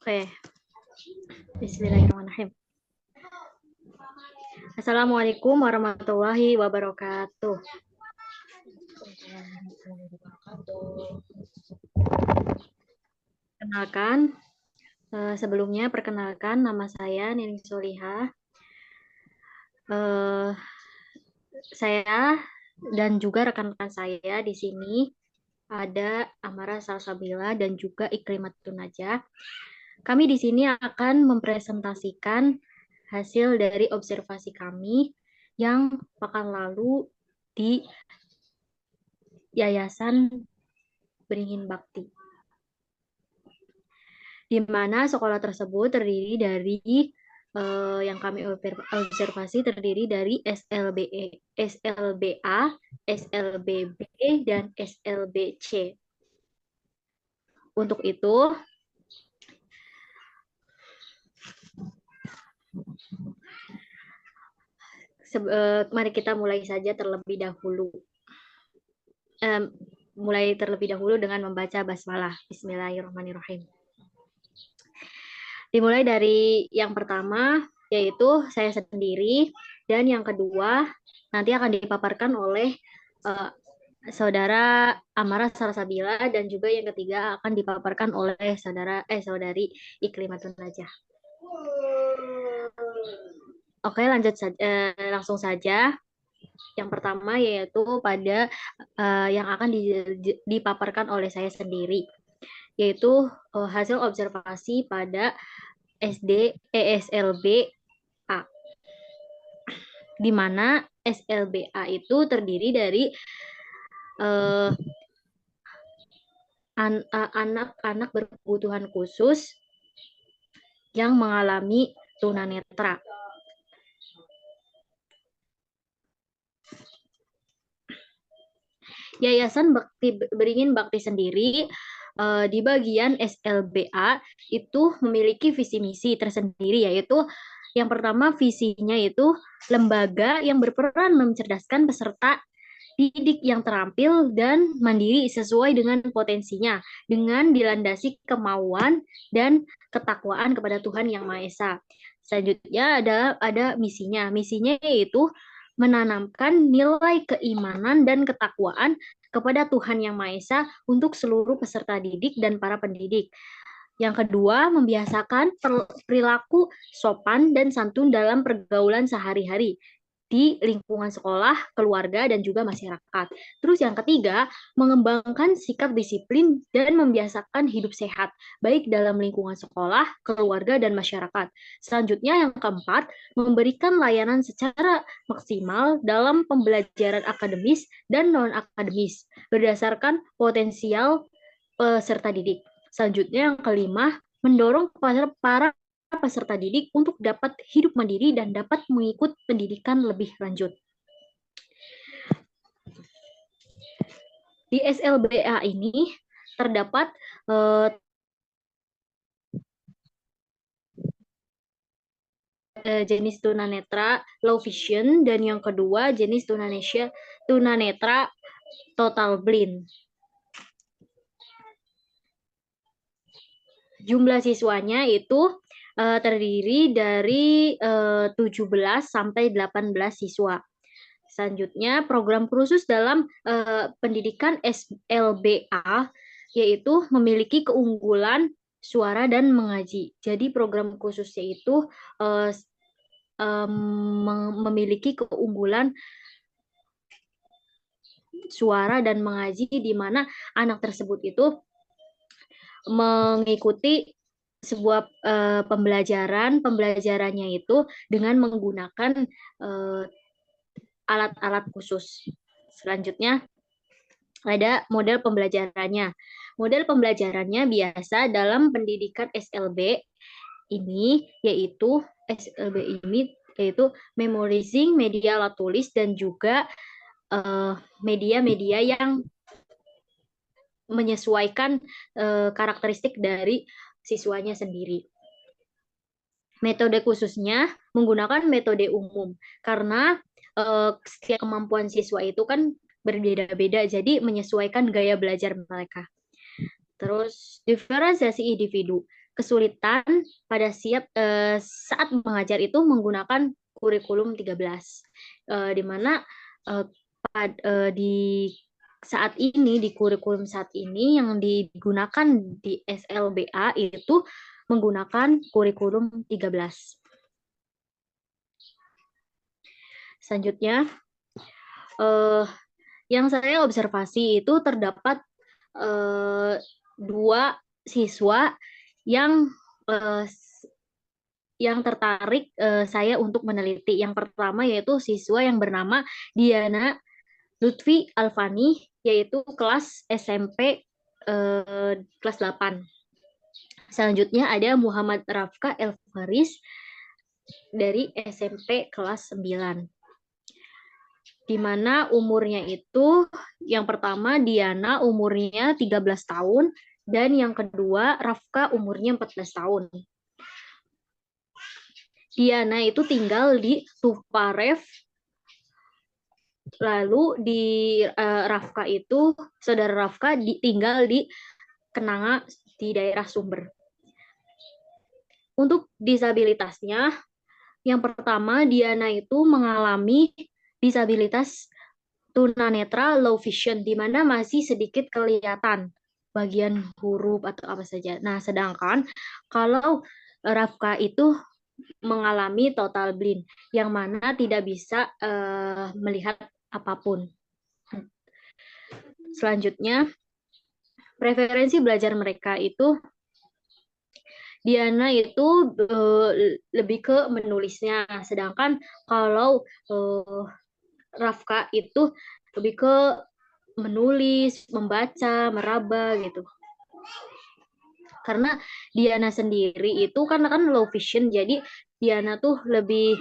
Oke, bismillahirrahmanirrahim. Assalamualaikum warahmatullahi wabarakatuh. Kenalkan, sebelumnya perkenalkan nama saya Nining Solihah. Saya dan juga rekan-rekan saya di sini ada Amara Salsabila dan juga Iklimatun Najah. Kami di sini akan mempresentasikan hasil dari observasi kami yang pekan lalu di Yayasan Beringin Bakti, di mana sekolah tersebut terdiri dari yang kami observasi terdiri dari SLBA, SLBB, dan SLBC. Untuk itu, mari kita mulai saja terlebih dahulu. Mulai terlebih dahulu dengan membaca basmalah. Bismillahirrahmanirrahim. Dimulai dari yang pertama, yaitu saya sendiri, dan yang kedua nanti akan dipaparkan oleh saudara Amara Salsabila, dan juga yang ketiga akan dipaparkan oleh saudari Iklimatun Najah. Oke, lanjut saja, langsung saja. Yang pertama yaitu pada yang akan dipaparkan oleh saya sendiri, yaitu hasil observasi pada SLBA, di mana SLBA itu terdiri dari anak-anak berkebutuhan khusus yang mengalami tunanetra. Yayasan Beringin Bakti sendiri di bagian SLBA itu memiliki visi misi tersendiri, yaitu yang pertama visinya itu lembaga yang berperan mencerdaskan peserta didik yang terampil dan mandiri sesuai dengan potensinya, dengan dilandasi kemauan dan ketakwaan kepada Tuhan Yang Maha Esa. Selanjutnya ada misinya. Misinya yaitu menanamkan nilai keimanan dan ketakwaan kepada Tuhan Yang Maha Esa untuk seluruh peserta didik dan para pendidik. Yang kedua, membiasakan perilaku sopan dan santun dalam pergaulan sehari-hari di lingkungan sekolah, keluarga, dan juga masyarakat. Terus yang ketiga, mengembangkan sikap disiplin dan membiasakan hidup sehat, baik dalam lingkungan sekolah, keluarga, dan masyarakat. Selanjutnya yang keempat, memberikan layanan secara maksimal dalam pembelajaran akademis dan non-akademis, berdasarkan potensial peserta didik. Selanjutnya yang kelima, mendorong kepada para peserta didik untuk dapat hidup mandiri dan dapat mengikuti pendidikan lebih lanjut. Di SLBA ini terdapat jenis tunanetra low vision, dan yang kedua jenis tunanetra total blind. Jumlah siswanya itu terdiri dari 17 sampai 18 siswa. Selanjutnya, program khusus dalam pendidikan SLBA yaitu memiliki keunggulan suara dan mengaji. Jadi program khususnya itu memiliki keunggulan suara dan mengaji, di mana anak tersebut itu mengikuti sebuah pembelajarannya itu dengan menggunakan alat-alat khusus. Selanjutnya ada model pembelajarannya. Model pembelajarannya biasa dalam pendidikan SLB ini yaitu memorizing, media alat tulis, dan juga media-media yang menyesuaikan karakteristik dari siswanya sendiri. Metode khususnya menggunakan metode umum, karena setiap kemampuan siswa itu kan berbeda-beda, jadi menyesuaikan gaya belajar mereka. Terus diferensiasi individu, kesulitan pada saat mengajar itu menggunakan kurikulum 13, di mana di saat ini, di kurikulum saat ini yang digunakan di SLBA itu menggunakan kurikulum 13. Selanjutnya, yang saya observasi itu terdapat 2 siswa yang tertarik saya untuk meneliti. Yang pertama yaitu siswa yang bernama Diana Lutfi Alfani, yaitu kelas SMP kelas 8. Selanjutnya ada Muhammad Rafka Elfaris dari SMP kelas 9. Di mana umurnya itu yang pertama Diana umurnya 13 tahun dan yang kedua Rafka umurnya 14 tahun. Diana itu tinggal di Tuparev, lalu di Rafka itu saudara Rafka tinggal di Kenanga di daerah Sumber. Untuk disabilitasnya, yang pertama Diana itu mengalami disabilitas tunanetra low vision, di mana masih sedikit kelihatan bagian huruf atau apa saja. Nah, sedangkan kalau Rafka itu mengalami total blind, yang mana tidak bisa melihat apapun. Selanjutnya, preferensi belajar mereka itu Diana itu lebih ke menulisnya, sedangkan kalau Rafka itu lebih ke menulis, membaca, meraba gitu. Karena Diana sendiri itu kan low vision, jadi Diana tuh lebih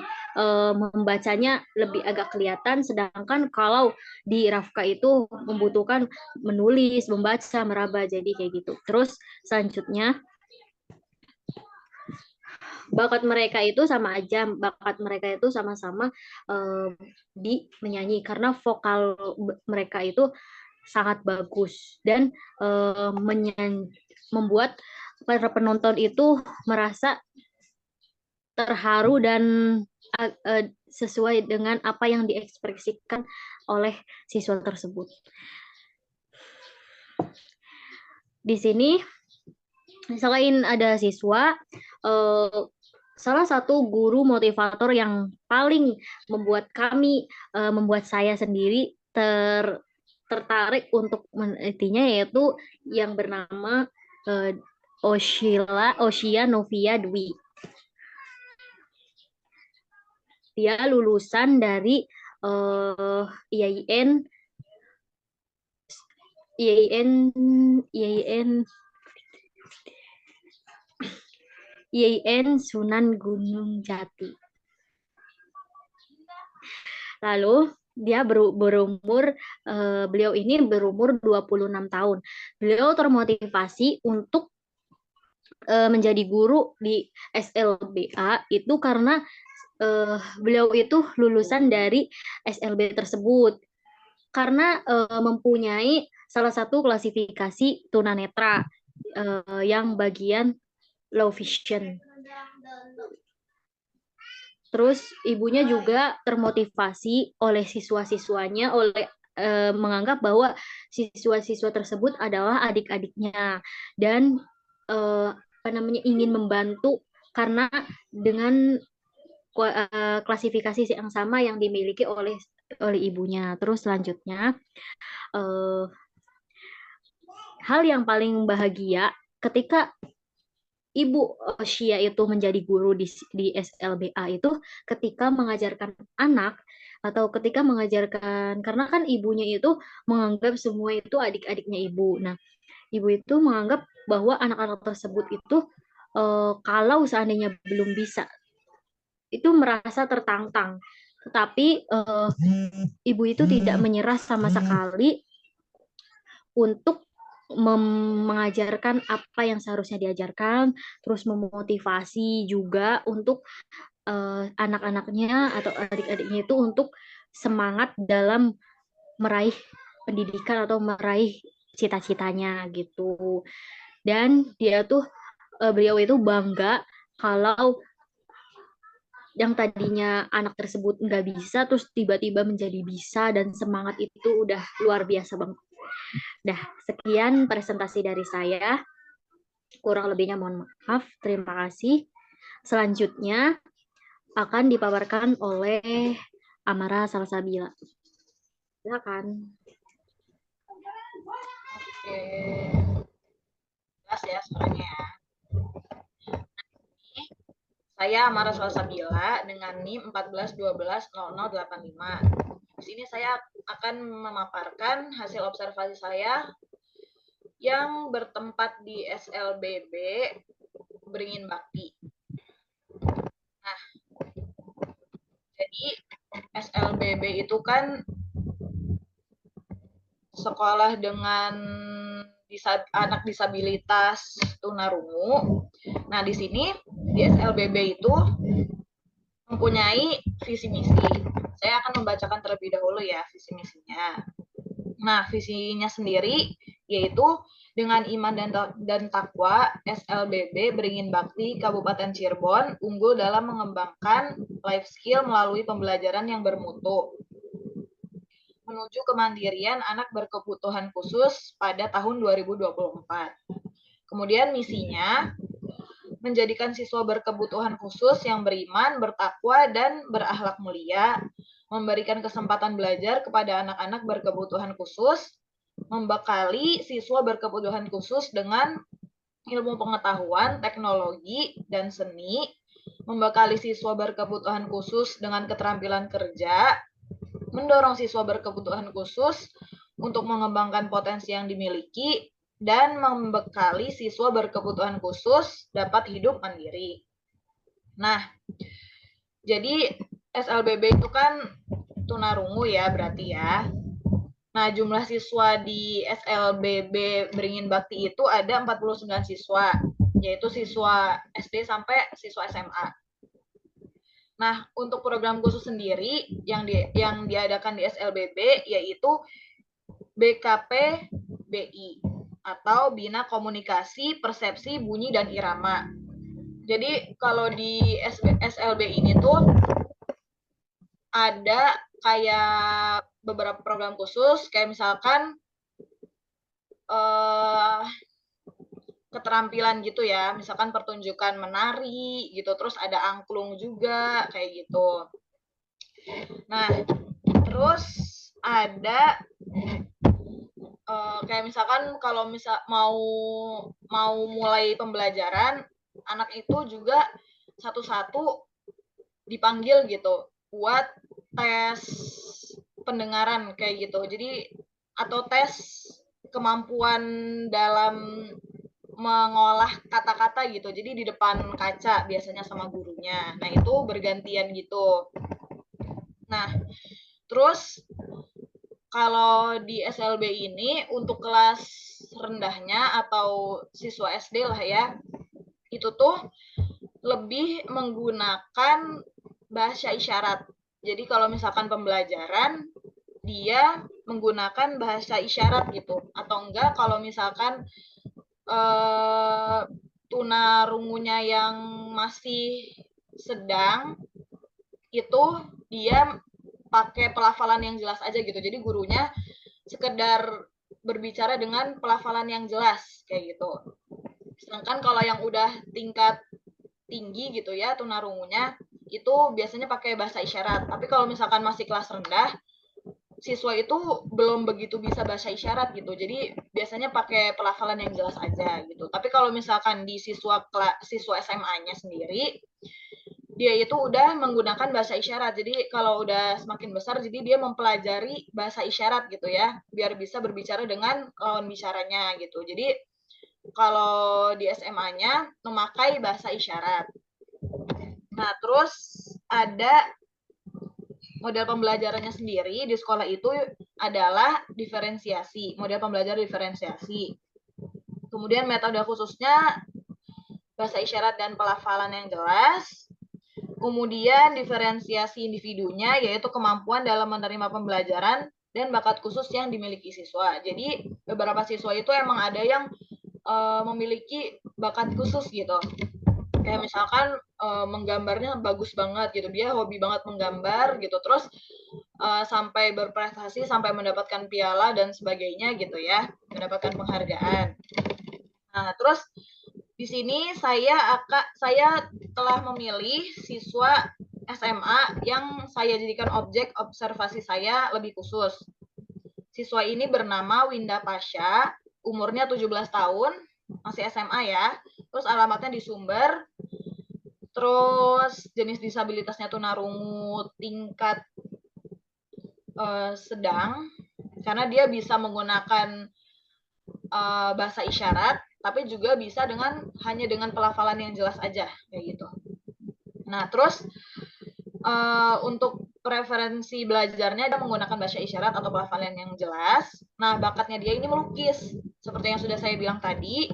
membacanya lebih agak kelihatan, sedangkan kalau di Rafka itu membutuhkan menulis, membaca, meraba, jadi kayak gitu. Terus selanjutnya bakat mereka itu sama aja, bakat mereka itu sama-sama di menyanyi karena vokal mereka itu sangat bagus dan membuat para penonton itu merasa terharu dan sesuai dengan apa yang diekspresikan oleh siswa tersebut. Di sini selain ada siswa, salah satu guru motivator yang paling membuat saya sendiri tertarik untuk menelitinya yaitu yang bernama Oshia Novia Dwi. Dia lulusan dari IAIN Sunan Gunung Jati. Lalu dia beliau ini berumur 26 tahun. Beliau termotivasi untuk menjadi guru di SLBA itu karena beliau itu lulusan dari SLB tersebut karena mempunyai salah satu klasifikasi tunanetra yang bagian low vision. Terus ibunya juga termotivasi oleh siswa-siswanya menganggap bahwa siswa-siswa tersebut adalah adik-adiknya dan ingin membantu karena dengan klasifikasi yang sama yang dimiliki oleh ibunya. Terus selanjutnya hal yang paling bahagia ketika Ibu Oshia itu menjadi guru di SLBA itu ketika mengajarkan anak atau ketika mengajarkan, karena kan ibunya itu menganggap semua itu adik-adiknya ibu. Nah, ibu itu menganggap bahwa anak-anak tersebut itu kalau seandainya belum bisa, itu merasa tertantang. Tetapi ibu itu tidak menyerah sama sekali untuk mengajarkan apa yang seharusnya diajarkan, terus memotivasi juga untuk anak-anaknya atau adik-adiknya itu untuk semangat dalam meraih pendidikan atau meraih cita-citanya gitu. Dan dia tuh beliau itu bangga kalau yang tadinya anak tersebut nggak bisa terus tiba-tiba menjadi bisa, dan semangat itu udah luar biasa banget. Dah, sekian presentasi dari saya. Kurang lebihnya mohon maaf. Terima kasih. Selanjutnya akan dipaparkan oleh Amara Salsabila. Silakan. Oke, jelas ya suaranya ya. Saya Amara Salsabila dengan NIM 14120085. Di sini saya akan memaparkan hasil observasi saya yang bertempat di SLBB Beringin Bakti. Nah, jadi SLBB itu kan sekolah dengan anak disabilitas tunarungu. Nah, di sini di SLBB itu mempunyai visi misi. Saya akan membacakan terlebih dahulu ya visi misinya. Nah, visinya sendiri yaitu dengan iman dan takwa, SLBB Beringin Bakti Kabupaten Cirebon unggul dalam mengembangkan life skill melalui pembelajaran yang bermutu menuju kemandirian anak berkebutuhan khusus pada tahun 2024. Kemudian misinya menjadikan siswa berkebutuhan khusus yang beriman, bertakwa, dan berakhlak mulia, memberikan kesempatan belajar kepada anak-anak berkebutuhan khusus, membekali siswa berkebutuhan khusus dengan ilmu pengetahuan, teknologi, dan seni, membekali siswa berkebutuhan khusus dengan keterampilan kerja, mendorong siswa berkebutuhan khusus untuk mengembangkan potensi yang dimiliki, dan membekali siswa berkebutuhan khusus dapat hidup mandiri. Nah, jadi SLBB itu kan tunarungu ya berarti ya. Nah, jumlah siswa di SLBB Beringin Bakti itu ada 49 siswa, yaitu siswa SD sampai siswa SMA. Nah, untuk program khusus sendiri yang diadakan di SLBB yaitu BKP BI atau Bina Komunikasi, Persepsi, Bunyi, dan Irama. Jadi kalau di SLB ini tuh ada kayak beberapa program khusus, kayak misalkan keterampilan gitu ya, misalkan pertunjukan menari gitu, terus ada angklung juga kayak gitu. Nah, terus ada kayak misalkan kalau mau mulai pembelajaran, anak itu juga satu-satu dipanggil gitu buat tes pendengaran kayak gitu. Jadi atau tes kemampuan dalam mengolah kata-kata gitu. Jadi di depan kaca biasanya sama gurunya. Nah, itu bergantian gitu. Nah, terus kalau di SLB ini untuk kelas rendahnya atau siswa SD lah ya, itu tuh lebih menggunakan bahasa isyarat. Jadi kalau misalkan pembelajaran dia menggunakan bahasa isyarat gitu, atau enggak kalau misalkan tunarungunya yang masih sedang itu dia pakai pelafalan yang jelas aja gitu. Jadi gurunya sekedar berbicara dengan pelafalan yang jelas kayak gitu. Sedangkan kalau yang udah tingkat tinggi gitu ya tunarungunya itu biasanya pakai bahasa isyarat. Tapi kalau misalkan masih kelas rendah, siswa itu belum begitu bisa bahasa isyarat gitu. Jadi biasanya pakai pelafalan yang jelas aja gitu. Tapi kalau misalkan di siswa SMA-nya sendiri, dia itu udah menggunakan bahasa isyarat. Jadi kalau udah semakin besar, jadi dia mempelajari bahasa isyarat gitu ya, biar bisa berbicara dengan lawan bicaranya gitu. Jadi kalau di SMA-nya memakai bahasa isyarat. Nah, terus ada model pembelajarannya sendiri di sekolah itu adalah diferensiasi, model pembelajaran diferensiasi. Kemudian metode khususnya bahasa isyarat dan pelafalan yang jelas. Kemudian diferensiasi individunya yaitu kemampuan dalam menerima pembelajaran dan bakat khusus yang dimiliki siswa. Jadi beberapa siswa itu emang ada yang memiliki bakat khusus gitu. Kayak misalkan menggambarnya bagus banget gitu, dia hobi banget menggambar gitu, terus sampai berprestasi, sampai mendapatkan piala dan sebagainya gitu ya, mendapatkan penghargaan. Nah, terus di sini saya telah memilih siswa SMA yang saya jadikan objek observasi saya lebih khusus. Siswa ini bernama Winda Pasha, umurnya 17 tahun, masih SMA ya. Terus alamatnya di Sumber. Terus jenis disabilitasnya tunarungu tingkat sedang, karena dia bisa menggunakan bahasa isyarat, tapi juga bisa hanya dengan pelafalan yang jelas aja, kayak gitu. Nah, terus untuk preferensi belajarnya dia menggunakan bahasa isyarat atau pelafalan yang jelas. Nah, bakatnya dia ini melukis, seperti yang sudah saya bilang tadi.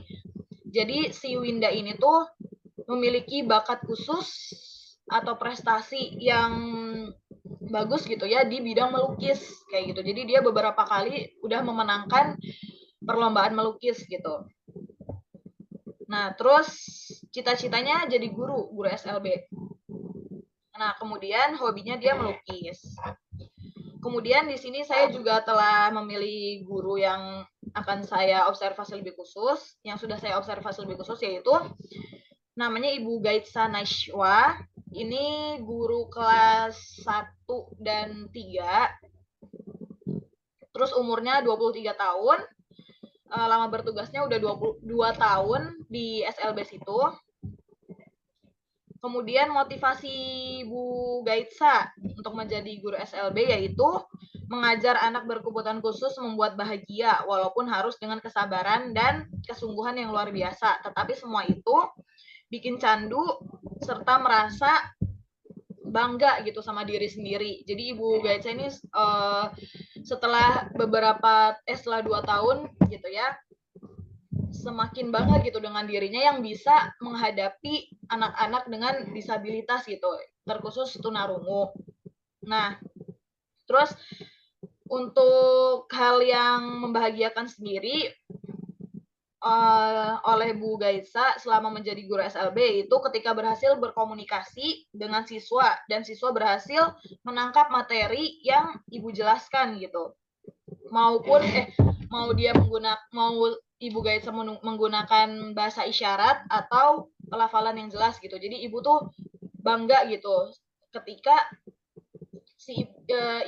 Jadi si Winda ini tuh memiliki bakat khusus atau prestasi yang bagus gitu ya di bidang melukis kayak gitu. Jadi dia beberapa kali udah memenangkan perlombaan melukis gitu. Nah, terus cita-citanya jadi guru SLB. Nah, kemudian hobinya dia melukis. Kemudian di sini saya juga telah memilih guru yang akan saya observasi lebih khusus, yang sudah saya observasi lebih khusus yaitu namanya Ibu Gaitsa Naishwa. Ini guru kelas 1 dan 3. Terus umurnya 23 tahun. Lama bertugasnya udah 22 tahun di SLB situ. Kemudian motivasi Bu Gaitsa untuk menjadi guru SLB yaitu mengajar anak berkebutuhan khusus membuat bahagia walaupun harus dengan kesabaran dan kesungguhan yang luar biasa. Tetapi semua itu bikin candu serta merasa bangga gitu sama diri sendiri. Jadi Ibu Gaitsa ini setelah 2 tahun gitu ya, semakin bangga gitu dengan dirinya yang bisa menghadapi anak-anak dengan disabilitas gitu, terkhusus tunarungu. Nah, terus untuk hal yang membahagiakan sendiri oleh Bu Gaitsa selama menjadi guru SLB itu ketika berhasil berkomunikasi dengan siswa dan siswa berhasil menangkap materi yang Ibu jelaskan gitu. Maupun mau Ibu Gaitsa menggunakan bahasa isyarat atau pelafalan yang jelas gitu. Jadi Ibu tuh bangga gitu ketika si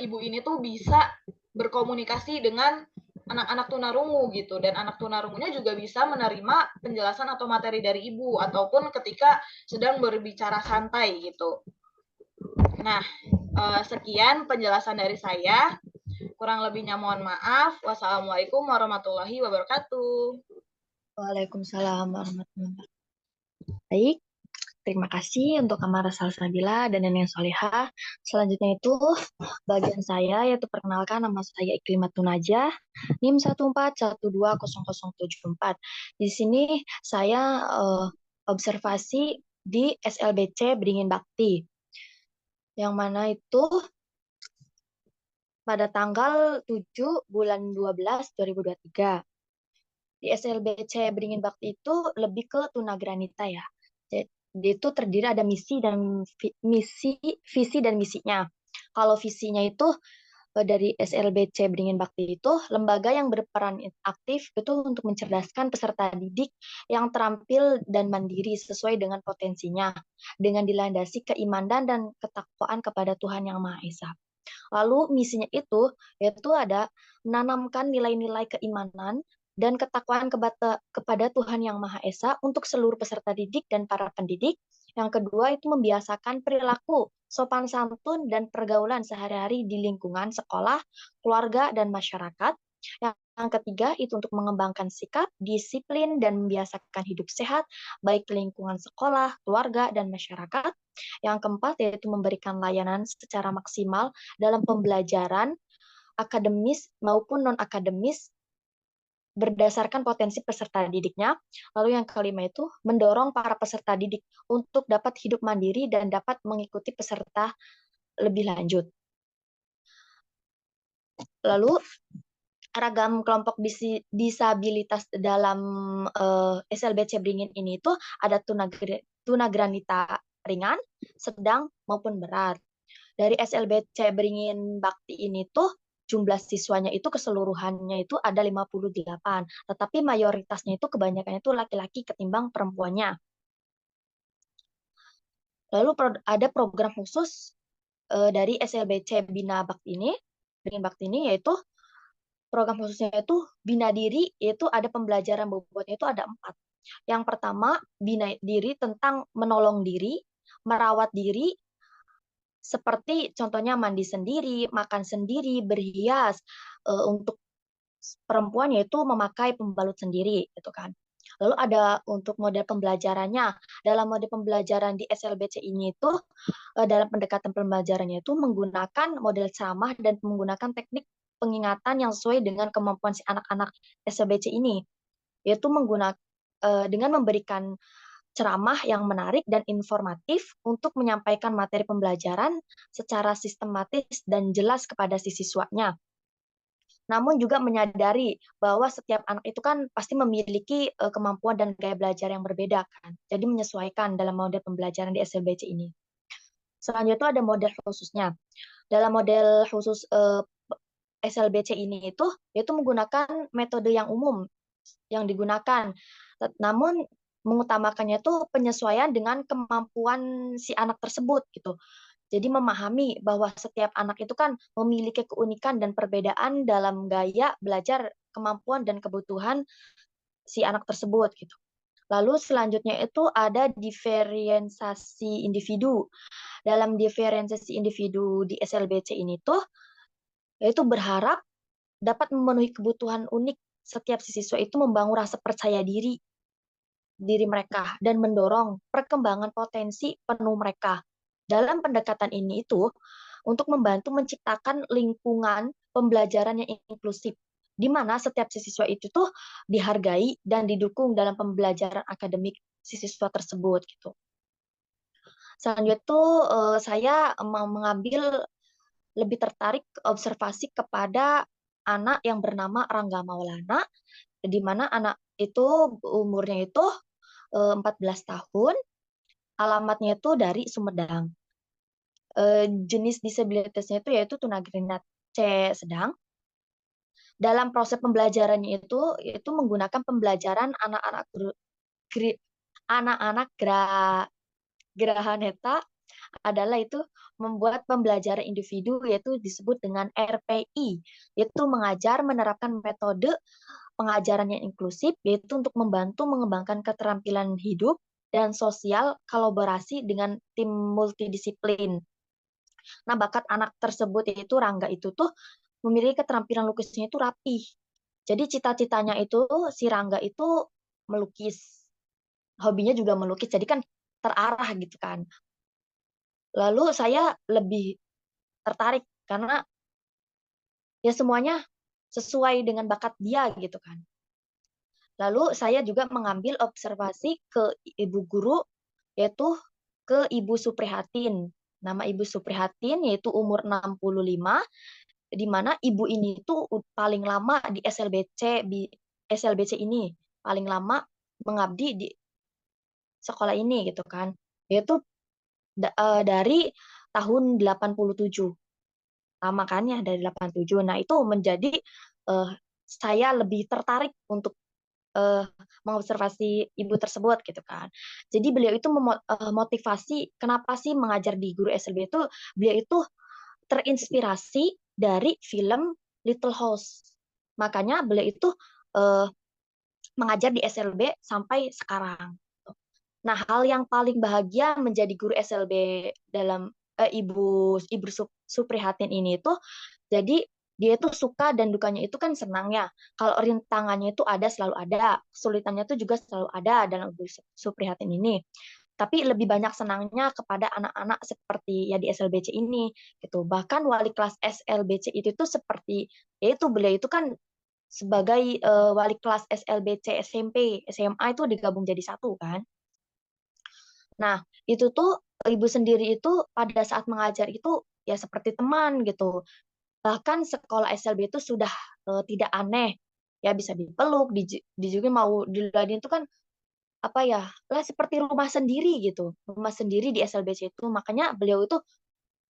Ibu ini tuh bisa berkomunikasi dengan anak-anak tunarungu gitu, dan anak tunarungunya juga bisa menerima penjelasan atau materi dari ibu ataupun ketika sedang berbicara santai gitu. Nah, sekian penjelasan dari saya. Kurang lebihnya mohon maaf. Wassalamualaikum warahmatullahi wabarakatuh. Waalaikumsalam warahmatullahi wabarakatuh. Baik, terima kasih untuk Kamara Salsabila dan Nenek Solihah. Selanjutnya itu bagian saya, yaitu perkenalkan, nama saya Iklimatun Najah, NIM 141200074. Di sini saya observasi di SLBC Beringin Bakti, yang mana itu pada tanggal 7 bulan 12 2023. Di SLBC Beringin Bakti itu lebih ke tunagranita ya. Jadi itu terdiri ada visi dan misinya. Kalau visinya itu dari SLBC Beringin Bakti itu lembaga yang berperan aktif itu untuk mencerdaskan peserta didik yang terampil dan mandiri sesuai dengan potensinya, dengan dilandasi keimanan dan ketakwaan kepada Tuhan Yang Maha Esa. Lalu misinya itu yaitu ada menanamkan nilai-nilai keimanan dan ketakwaan kepada Tuhan Yang Maha Esa untuk seluruh peserta didik dan para pendidik. Yang kedua itu membiasakan perilaku, sopan santun, dan pergaulan sehari-hari di lingkungan sekolah, keluarga, dan masyarakat. Yang ketiga itu untuk mengembangkan sikap, disiplin, dan membiasakan hidup sehat, baik lingkungan sekolah, keluarga, dan masyarakat. Yang keempat yaitu memberikan layanan secara maksimal dalam pembelajaran akademis maupun non-akademis berdasarkan potensi peserta didiknya. Lalu yang kelima itu mendorong para peserta didik untuk dapat hidup mandiri dan dapat mengikuti peserta lebih lanjut. Lalu ragam kelompok disabilitas dalam SLBC Beringin ini tuh ada tunagranita ringan, sedang maupun berat. Dari SLBC Beringin Bakti ini tuh jumlah siswanya itu keseluruhannya itu ada 58, tetapi mayoritasnya itu kebanyakannya itu laki-laki ketimbang perempuannya. Lalu ada program khusus dari SLBC Bina Bakti ini, Beringin Bakti ini, yaitu program khususnya itu Bina Diri, yaitu ada pembelajaran bobotnya itu ada 4. Yang pertama, Bina Diri tentang menolong diri, merawat diri, seperti contohnya mandi sendiri, makan sendiri, berhias. Untuk perempuan yaitu memakai pembalut sendiri, gitu kan. Lalu ada untuk model pembelajarannya. Dalam model pembelajaran di SLBC ini itu dalam pendekatan pembelajarannya itu menggunakan model ceramah dan menggunakan teknik pengingatan yang sesuai dengan kemampuan si anak-anak SLBC ini, yaitu dengan memberikan ceramah yang menarik dan informatif untuk menyampaikan materi pembelajaran secara sistematis dan jelas kepada si siswanya. Namun juga menyadari bahwa setiap anak itu kan pasti memiliki kemampuan dan gaya belajar yang berbeda kan. Jadi menyesuaikan dalam model pembelajaran di SLBC ini. Selanjutnya itu ada model khususnya. Dalam model khusus SLBC ini itu yaitu menggunakan metode yang umum yang digunakan. Namun mengutamakannya itu penyesuaian dengan kemampuan si anak tersebut gitu. Jadi memahami bahwa setiap anak itu kan memiliki keunikan dan perbedaan dalam gaya belajar, kemampuan dan kebutuhan si anak tersebut gitu. Lalu selanjutnya itu ada diferensiasi individu. Dalam diferensiasi individu di SLBC ini tuh yaitu berharap dapat memenuhi kebutuhan unik setiap siswa itu membangun rasa percaya diri mereka dan mendorong perkembangan potensi penuh mereka. Dalam pendekatan ini itu untuk membantu menciptakan lingkungan pembelajaran yang inklusif di mana setiap siswa itu tuh dihargai dan didukung dalam pembelajaran akademik siswa tersebut gitu. Selanjutnya itu saya mengambil lebih tertarik observasi kepada anak yang bernama Rangga Maulana, di mana anak itu umurnya itu 14 tahun, alamatnya itu dari Sumedang. Jenis disabilitasnya itu yaitu tunagrina C sedang. Dalam proses pembelajarannya itu menggunakan pembelajaran anak-anak Grahaneta adalah itu membuat pembelajaran individu yaitu disebut dengan RPI, yaitu mengajar menerapkan metode pengajaran yang inklusif yaitu untuk membantu mengembangkan keterampilan hidup dan sosial kolaborasi dengan tim multidisiplin. Nah, bakat anak tersebut yaitu Rangga itu tuh memiliki keterampilan lukisnya itu rapih. Jadi cita-citanya itu si Rangga itu melukis. Hobinya juga melukis. Jadi kan terarah gitu kan. Lalu saya lebih tertarik karena ya semuanya sesuai dengan bakat dia gitu kan. Lalu saya juga mengambil observasi ke ibu guru yaitu ke Ibu Suprihatin. Nama Ibu Suprihatin yaitu umur 65, di mana ibu ini tuh paling lama di SLBC ini, paling lama mengabdi di sekolah ini gitu kan. Yaitu dari tahun 87. Lama kan ya dari 87. Nah, itu menjadi saya lebih tertarik untuk mengobservasi ibu tersebut gitu kan. Jadi beliau itu memotivasi kenapa sih mengajar di guru SLB itu, beliau itu terinspirasi dari film Little House. Makanya beliau itu mengajar di SLB sampai sekarang. Nah, hal yang paling bahagia menjadi guru SLB dalam Ibu Suprihatin ini itu jadi dia itu suka dan dukanya itu kan senangnya. Kalau rintangannya itu ada selalu ada, kesulitannya itu juga selalu ada dalam Ibu Suprihatin ini. Tapi lebih banyak senangnya kepada anak-anak seperti ya di SLBC ini gitu. Bahkan wali kelas SLBC itu tuh seperti yaitu beliau itu kan sebagai wali kelas SLBC SMP, SMA itu digabung jadi satu kan. Nah, itu tuh ibu sendiri itu pada saat mengajar itu ya seperti teman gitu. Bahkan sekolah SLB itu sudah tidak aneh, ya bisa dipeluk, juga mau diladenin itu kan apa ya, lah seperti rumah sendiri gitu, rumah sendiri di SLBC itu. Makanya beliau itu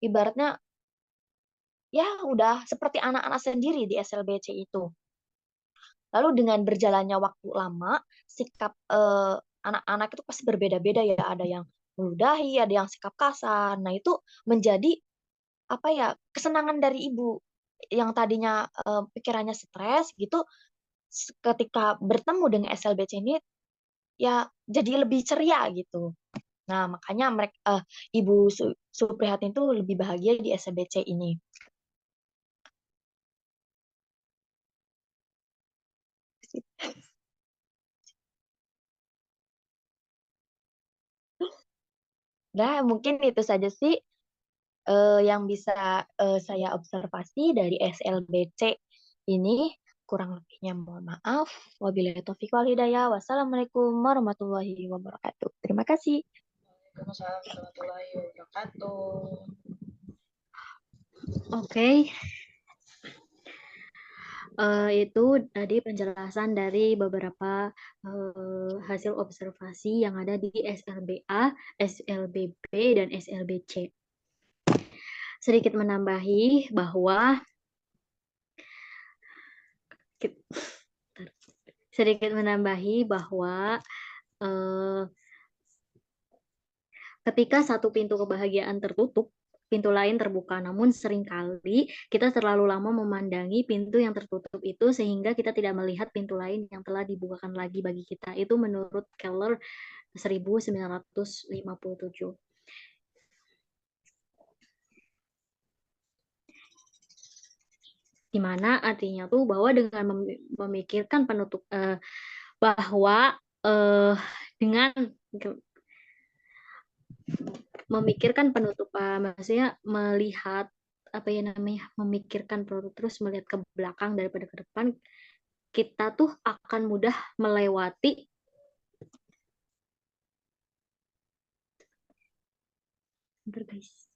ibaratnya ya udah seperti anak-anak sendiri di SLBC itu. Lalu dengan berjalannya waktu lama, sikap anak-anak itu pasti berbeda-beda ya. Ada yang meludahi, ada yang sikap kasar. Nah itu menjadi apa ya, kesenangan dari ibu yang tadinya pikirannya stres gitu, ketika bertemu dengan SLBC ini ya jadi lebih ceria gitu. Nah makanya mereka Ibu Suprihatin itu lebih bahagia di SLBC ini. Nah mungkin itu saja sih yang bisa saya observasi dari SLBC ini. Kurang lebihnya mohon maaf. Wabillahi taufiq wal hidayah. Wassalamualaikum warahmatullahi wabarakatuh. Terima kasih. Waalaikumsalam warahmatullahi wabarakatuh. Oke. Itu tadi penjelasan dari beberapa hasil observasi yang ada di SLBA, SLBB, dan SLBC. Sedikit menambahi bahwa ketika satu pintu kebahagiaan tertutup, pintu lain terbuka. Namun seringkali kita terlalu lama memandangi pintu yang tertutup itu sehingga kita tidak melihat pintu lain yang telah dibukakan lagi bagi kita. Itu menurut Keller 1957. Dimana artinya tuh bahwa dengan memikirkan penutup bahwa dengan memikirkan penutupan, maksudnya melihat apa ya namanya, memikirkan produk terus melihat ke belakang daripada ke depan, kita tuh akan mudah melewati guys.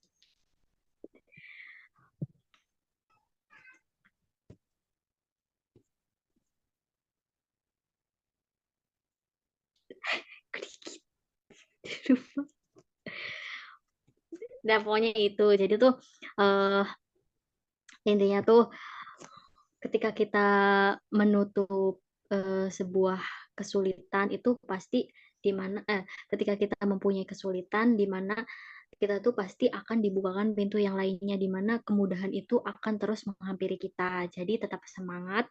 Nah, pokoknya itu. Jadi tuh intinya tuh ketika kita menutup sebuah kesulitan itu pasti di mana ketika kita mempunyai kesulitan di mana kita tuh pasti akan dibukakan pintu yang lainnya di mana kemudahan itu akan terus menghampiri kita. Jadi tetap semangat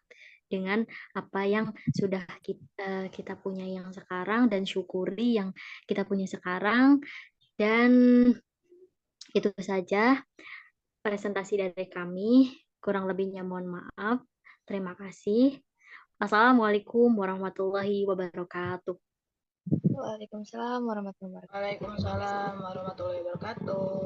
dengan apa yang sudah kita punya yang sekarang dan syukuri yang kita punya sekarang. Dan itu saja presentasi dari kami. Kurang lebihnya mohon maaf. Terima kasih. Assalamualaikum warahmatullahi wabarakatuh. Waalaikumsalam warahmatullahi wabarakatuh. Waalaikumsalam warahmatullahi wabarakatuh.